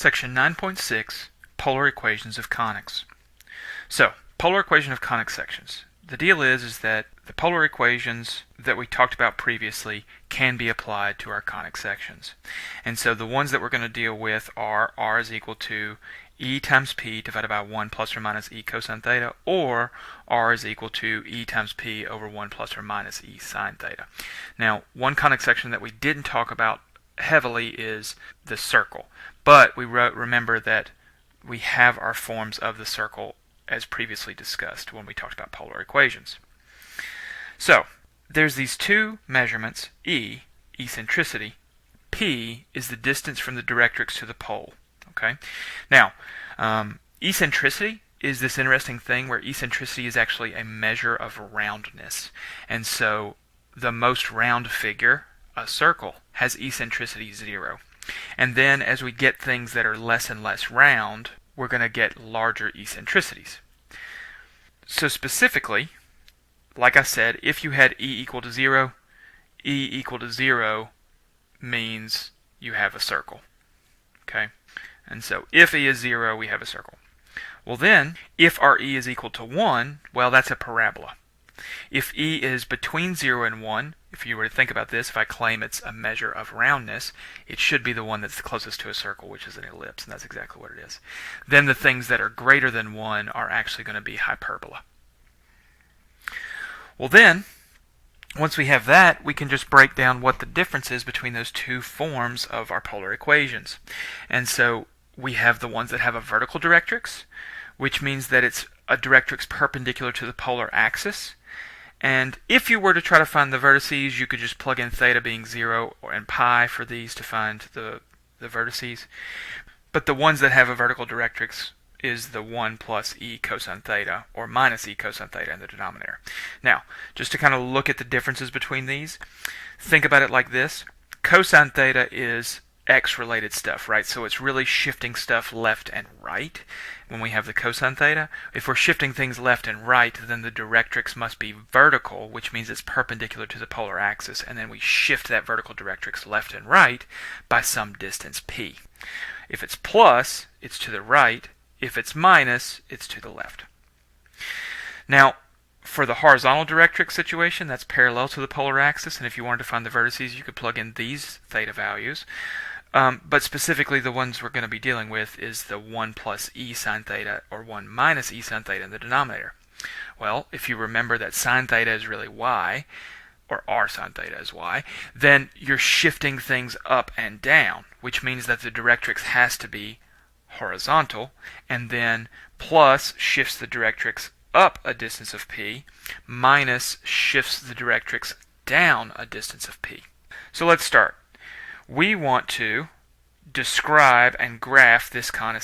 Section 9.6, Polar Equations of Conics. So, polar equation of conic sections. The deal is that the polar equations that we talked about previously can be applied to our conic sections. And so the ones that we're going to deal with are r is equal to e times p divided by 1 plus or minus e cosine theta, or r is equal to e times p over 1 plus or minus e sine theta. Now, one conic section that we didn't talk about heavily is the circle, but we remember that we have our forms of the circle as previously discussed when we talked about polar equations. So, there's these two measurements, e, eccentricity, p is the distance from the directrix to the pole. Okay. Now, eccentricity is this interesting thing where eccentricity is actually a measure of roundness. And so, the most round figure, a circle, has eccentricity 0. And then as we get things that are less and less round, we're going to get larger eccentricities. So specifically, like I said, if you had e equal to 0, e equal to 0 means you have a circle. Okay? And so if e is 0, we have a circle. Well then, if our e is equal to 1, well, that's a parabola. If e is between 0 and 1, if you were to think about this, if I claim it's a measure of roundness, it should be the one that's closest to a circle, which is an ellipse, and that's exactly what it is. Then the things that are greater than 1 are actually going to be hyperbola. Well then, once we have that, we can just break down what the difference is between those two forms of our polar equations. And so we have the ones that have a vertical directrix, which means that it's a directrix perpendicular to the polar axis. And if you were to try to find the vertices, you could just plug in theta being 0 and pi for these to find the vertices. But the ones that have a vertical directrix is the 1 plus e cosine theta, or minus e cosine theta in the denominator. Now, just to kind of look at the differences between these, think about it like this. Cosine theta is x-related stuff, right? So it's really shifting stuff left and right when we have the cosine theta. If we're shifting things left and right, then the directrix must be vertical, which means it's perpendicular to the polar axis, and then we shift that vertical directrix left and right by some distance p. If it's plus, it's to the right. If it's minus, it's to the left. Now, for the horizontal directrix situation, that's parallel to the polar axis, and if you wanted to find the vertices, you could plug in these theta values. But specifically, the ones we're going to be dealing with is the 1 plus e sine theta or 1 minus e sine theta in the denominator. Well, if you remember that sine theta is really y, or r sine theta is y, then you're shifting things up and down, which means that the directrix has to be horizontal, and then plus shifts the directrix up a distance of p, minus shifts the directrix down a distance of p. So let's start. We want to describe and graph this conic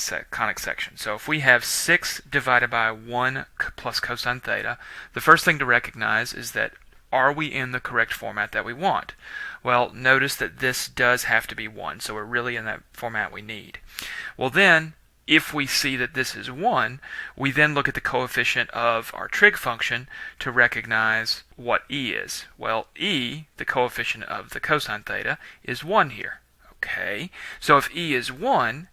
section. So if we have 6 divided by 1 plus cosine theta, the first thing to recognize is that are we in the correct format that we want? Well, notice that this does have to be 1, so we're really in that format we need. Well then, if we see that this is 1, we then look at the coefficient of our trig function to recognize what e is. Well, e, the coefficient of the cosine theta, is 1 here. Okay, so if e is 1,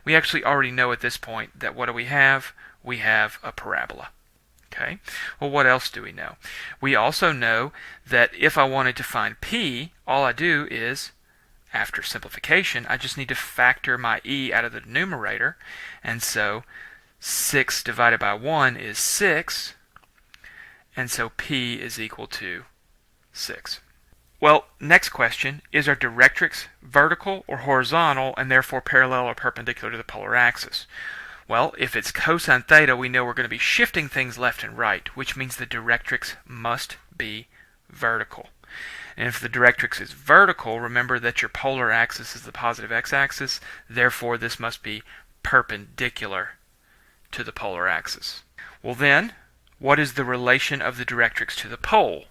we actually already know at this point that what do we have? We have a parabola. Okay, well, what else do we know? We also know that if I wanted to find p, all I do is, after simplification, I just need to factor my e out of the numerator, and so 6 divided by 1 is 6, and so p is equal to 6. Well, next question, is our directrix vertical or horizontal, and therefore parallel or perpendicular to the polar axis? Well, if it's cosine theta, we know we're going to be shifting things left and right, which means the directrix must be vertical. And if the directrix is vertical, remember that your polar axis is the positive x-axis, therefore this must be perpendicular to the polar axis. Well then, what is the relation of the directrix to the pole?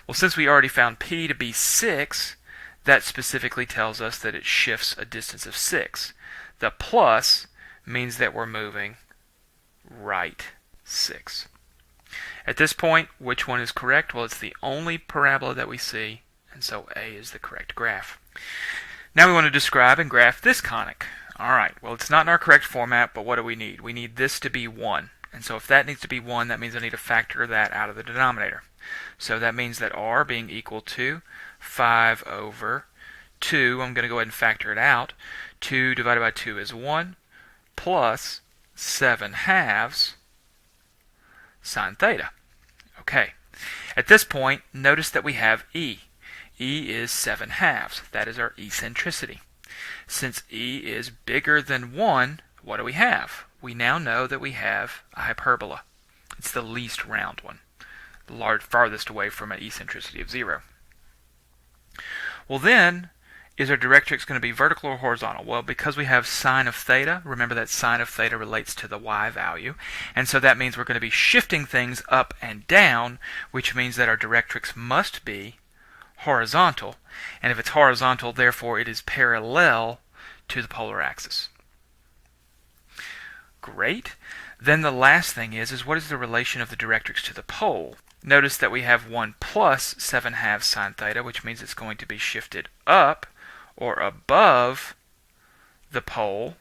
Well, since we already found p to be 6, that specifically tells us that it shifts a distance of 6. The plus means that we're moving right 6. At this point, which one is correct? Well, it's the only parabola that we see, and so A is the correct graph. Now we want to describe and graph this conic. Alright, well it's not in our correct format, but what do we need? We need this to be 1. And so if that needs to be 1, that means I need to factor that out of the denominator. So that means that r being equal to 5 over 2, I'm going to go ahead and factor it out. 2 divided by 2 is 1, plus 7 halves sine theta. Okay. At this point, notice that we have e. E is 7 halves. That is our eccentricity. Since e is bigger than 1, what do we have? We now know that we have a hyperbola. It's the least round one, the farthest away from an eccentricity of 0. Well then, is our directrix going to be vertical or horizontal? Well, because we have sine of theta, remember that sine of theta relates to the y value, and so that means we're going to be shifting things up and down, which means that our directrix must be horizontal, and if it's horizontal, therefore it is parallel to the polar axis. Great. Then the last thing is what is the relation of the directrix to the pole? Notice that we have 1 plus 7 halves sine theta, which means it's going to be shifted up or above the pole.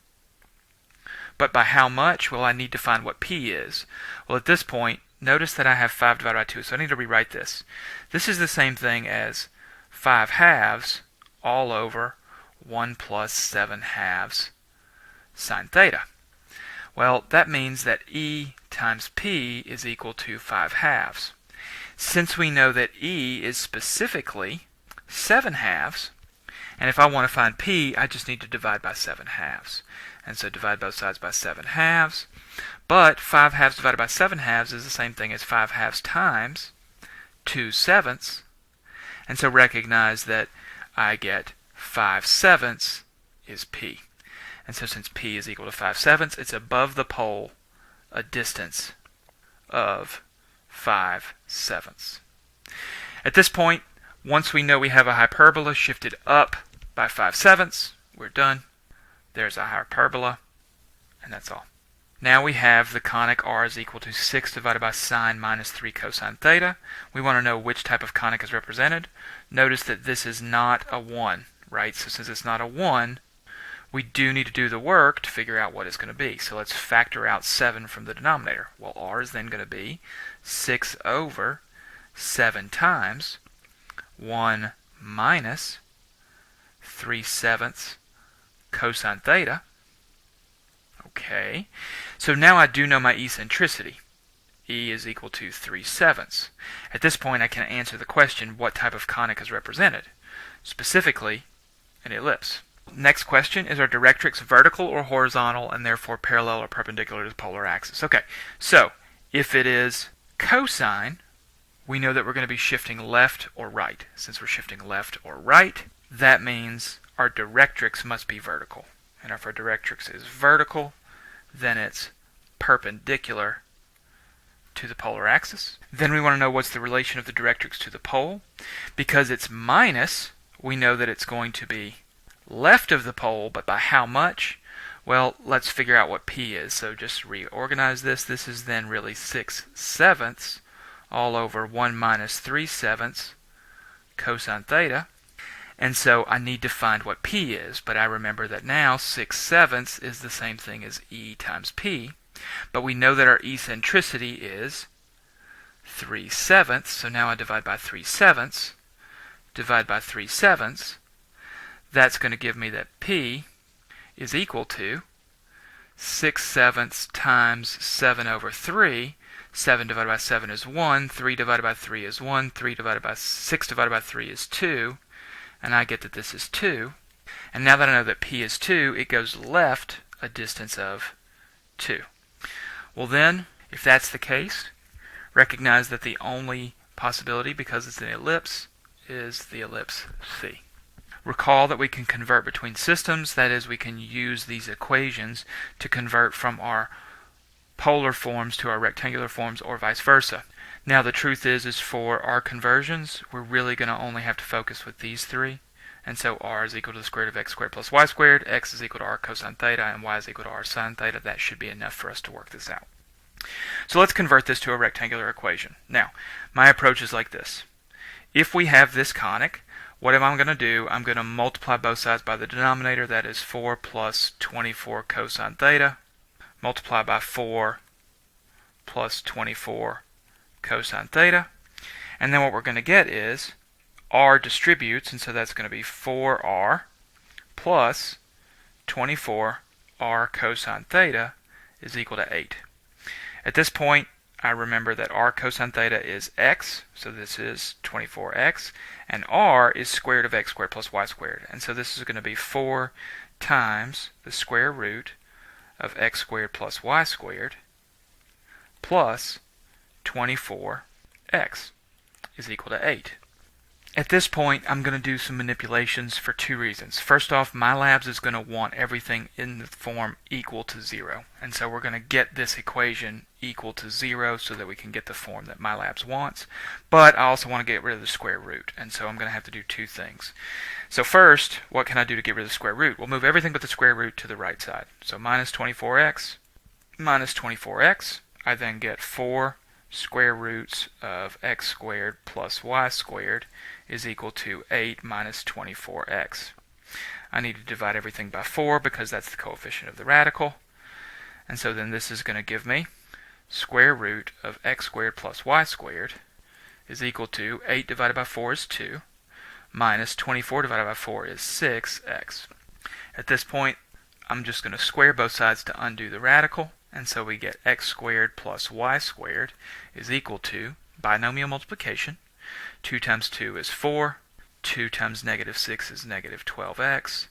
But by how much? Well, I need to find what p is. Well, at this point, notice that I have 5 divided by 2, so I need to rewrite this. This is the same thing as 5 halves all over 1 plus 7 halves sine theta. Well, that means that e times p is equal to 5 halves. Since we know that e is specifically 7 halves, and if I want to find p, I just need to divide by 7 halves. And so divide both sides by 7 halves. But 5 halves divided by 7 halves is the same thing as 5 halves times 2 sevenths. And so recognize that I get 5 sevenths is p. And so since p is equal to 5 sevenths, it's above the pole a distance of 5 sevenths. At this point, once we know we have a hyperbola shifted up by 5 sevenths, we're done. There's a hyperbola, and that's all. Now we have the conic r is equal to 6 divided by sine minus 3 cosine theta. We want to know which type of conic is represented. Notice that this is not a 1, right? So since it's not a 1, we do need to do the work to figure out what it's going to be. So let's factor out 7 from the denominator. Well, r is then going to be 6 over 7 times 1 minus 3 sevenths cosine theta. Okay, so now I do know my eccentricity. E is equal to 3 sevenths. At this point I can answer the question, what type of conic is represented? Specifically, an ellipse. Next question, is our directrix vertical or horizontal and therefore parallel or perpendicular to the polar axis? Okay, so if it is cosine, we know that we're going to be shifting left or right. Since we're shifting left or right, that means our directrix must be vertical. And if our directrix is vertical, then it's perpendicular to the polar axis. Then we want to know what's the relation of the directrix to the pole. Because it's minus, we know that it's going to be left of the pole, but by how much? Well, let's figure out what p is. So just reorganize this. This is then really 6 sevenths all over 1 minus 3 sevenths cosine theta. And so I need to find what p is, but I remember that now 6 sevenths is the same thing as e times p, but we know that our eccentricity is 3 sevenths, so now I divide by 3 sevenths, divide by 3 sevenths. That's going to give me that p is equal to 6 sevenths times 7 over 3. 7 divided by 7 is 1, 3 divided by 3 is 1, 6 divided by 3 is 2, and I get that this is 2. And now that I know that p is 2, it goes left a distance of 2. Well then, if that's the case, recognize that the only possibility, because it's an ellipse, is the ellipse C. Recall that we can convert between systems, that is, we can use these equations to convert from our polar forms to our rectangular forms or vice versa. Now the truth is for our conversions, we're really going to only have to focus with these three. And so r is equal to the square root of x squared plus y squared, x is equal to r cosine theta, and y is equal to r sine theta. That should be enough for us to work this out. So let's convert this to a rectangular equation. Now, my approach is like this. If we have this conic, what am I going to do? I'm going to multiply both sides by the denominator. That is 4 plus 24 cosine theta. Multiply by 4 plus 24 cosine theta. And then what we're going to get is r distributes, and so that's going to be 4r plus 24r cosine theta is equal to 8. At this point, I remember that r cosine theta is x, so this is 24x, and r is square root of x squared plus y squared. And so this is going to be 4 times the square root of x squared plus y squared plus 24x is equal to 8. At this point, I'm going to do some manipulations for two reasons. First off, MyLabs is going to want everything in the form equal to 0. And so we're going to get this equation equal to 0 so that we can get the form that MyLabs wants. But I also want to get rid of the square root. And so I'm going to have to do two things. So first, what can I do to get rid of the square root? We'll move everything but the square root to the right side. So minus 24x minus 24x. I then get 4 square roots of x squared plus y squared is equal to 8 minus 24x. I need to divide everything by 4 because that's the coefficient of the radical. And so then this is going to give me square root of x squared plus y squared is equal to 8 divided by 4 is 2 minus 24 divided by 4 is 6x. At this point, I'm just going to square both sides to undo the radical. And so we get x squared plus y squared is equal to binomial multiplication. 2 times 2 is 4. 2 times negative 6 is negative 12x.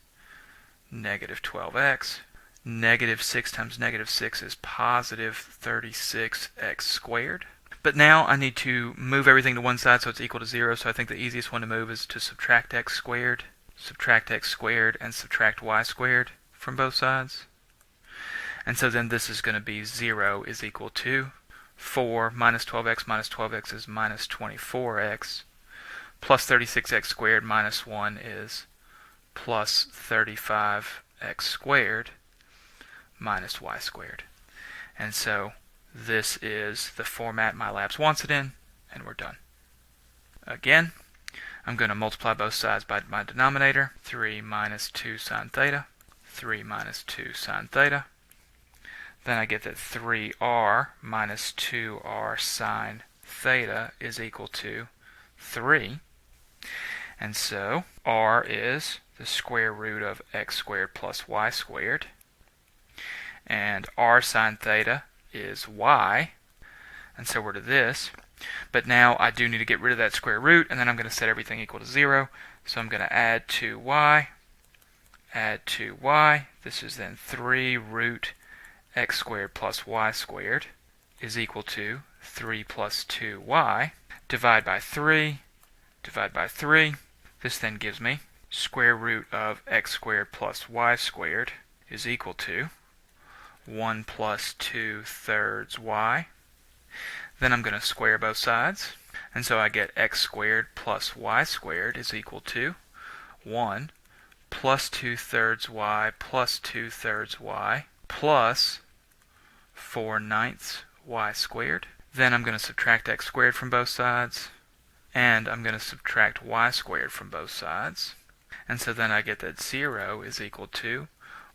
Negative 12x. Negative 6 times negative 6 is positive 36x squared. But now I need to move everything to one side so it's equal to 0. So I think the easiest one to move is to subtract x squared, and subtract y squared from both sides. And so then this is going to be 0 is equal to 4 minus 12x is minus 24x, plus 36x squared minus 1 is plus 35x squared minus y squared. And so this is the format MyLabs wants it in, and we're done. Again, I'm going to multiply both sides by my denominator, 3 minus 2 sine theta, 3 minus 2 sine theta. Then I get that 3r minus 2r sine theta is equal to 3. And so r is the square root of x squared plus y squared. And r sine theta is y. And so we're to this. But now I do need to get rid of that square root, and then I'm going to set everything equal to 0. So I'm going to add 2y, add 2y. This is then 3 root x squared plus y squared is equal to 3 plus 2y. Divide by 3, divide by 3. This then gives me square root of x squared plus y squared is equal to 1 plus 2/3 y. Then I'm going to square both sides. And so I get x squared plus y squared is equal to 1 plus 2/3 y plus 2/3 y plus 4/9 y squared. Then I'm going to subtract x squared from both sides, and I'm going to subtract y squared from both sides. And so then I get that 0 is equal to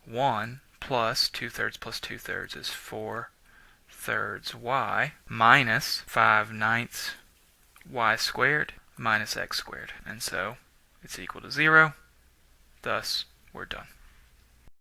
1 plus 2/3 is 4/3 y minus 5/9 y squared minus x squared. And so it's equal to 0. Thus, we're done.